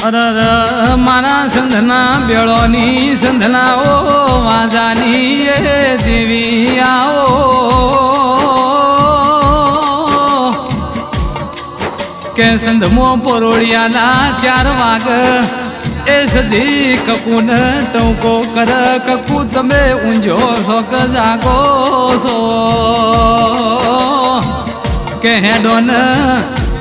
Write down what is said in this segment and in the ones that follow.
અરર મારા સંધના બેળોની સંધનાઓ વાજાની એ દેવી આવો કે સંધમો પરોળિયાના 4 વાગ એ સધી કકુન ટોકો કર કકુ તમે ઊંઝો છો કે જાગો છો કે હેડોન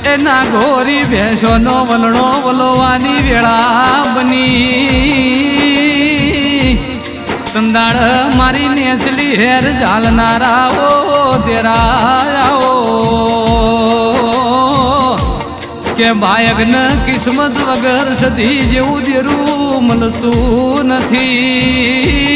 એના ગોરી ભેંસોનો વલણો વલોવાની વેળા બની સંદાળ મારી નેચલી હેર ઝાલનારાઓ દેરાયાઓ કે બાયગન કિસ્મત વગર સધી જેવું દેરું મળતું નથી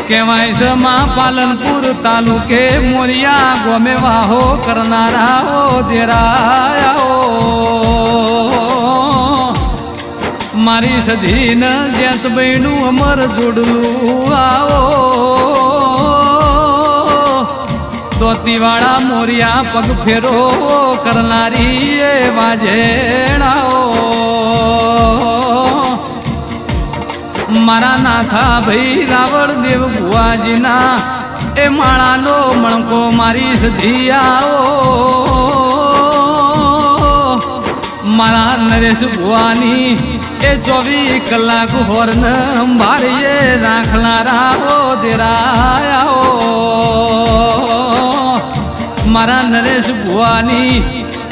કહેવાય છે માં પાલનપુર તાલુકે મોરિયા ગોમે વાહો કરનારાઓ દેરાયાઓ મારી સધીન જેત બહેનું અમર જોડલું આવો દોતીવાળા મોરિયા પગ ફેરો કરનારી એ વાજેણાઓ મારા નાથા ભાઈ રાવળ દેવ ભુવાજીના એ માળાનો મણકો મારી સધી આવો મારા નરેશ ભુવાની એ 24 કલાક હોર્ન અંબારીએ રાખનારાઓ દેરાયાઓ મારા નરેશ ભુવાની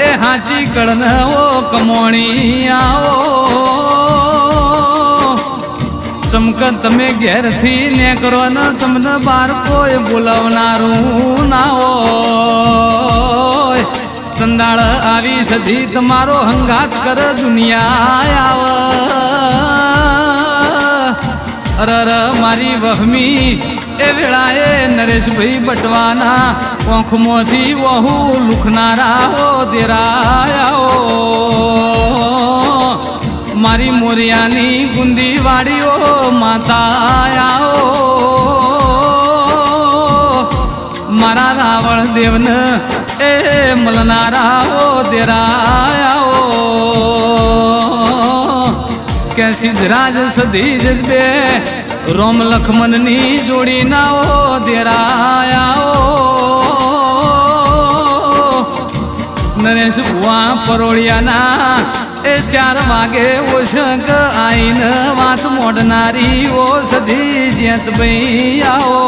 એ હાચી કળનવો કમોણી આવો ચમક તમે ઘેરથી ને કરો ને તમને બાર કોઈ બોલાવનારું ના હોય સંદાળ આવી સધી તમારો હંગાત કર દુનિયા આવ અરર મારી વહમી એ વેળાએ નરેશભાઈ બટવાના કોંખમાંથી વહુ લુખનારાઓ દેરાયાઓ મારી મોરિયાની ગુંદી વાડીઓ માતાયાઓ મારા રાવણ દેવને એ મળનારાઓ દેરાયાઓ કે સિદ્ધરાજ સધી જગદે રોમ લખમનની જોડી નાઓ દેરાયાઓ નરેશ ભુવા પરોળિયાના એ 4 વાગે ઓશક આઈને વાત મોડનારી ઓ સધી જેત ભાઈ આવો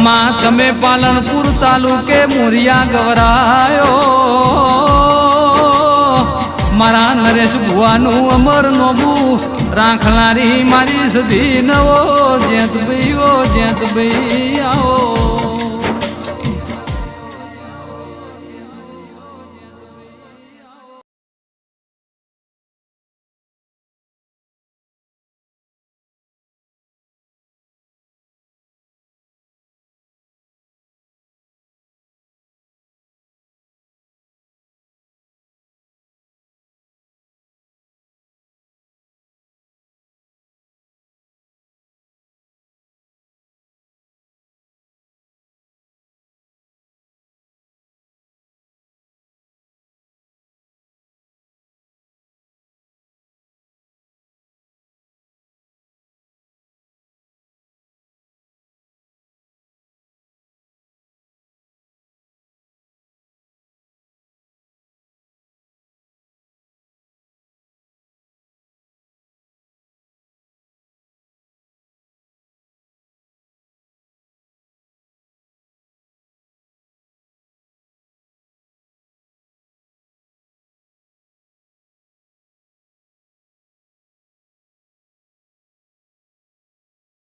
માં તમે પાલનપુર તાલુકે મોરિયા ગવરાયો મારા નરેશ ભુવાનું અમર નોબું રાખનારી મારી સધી નવો જેત ભાઈ આવો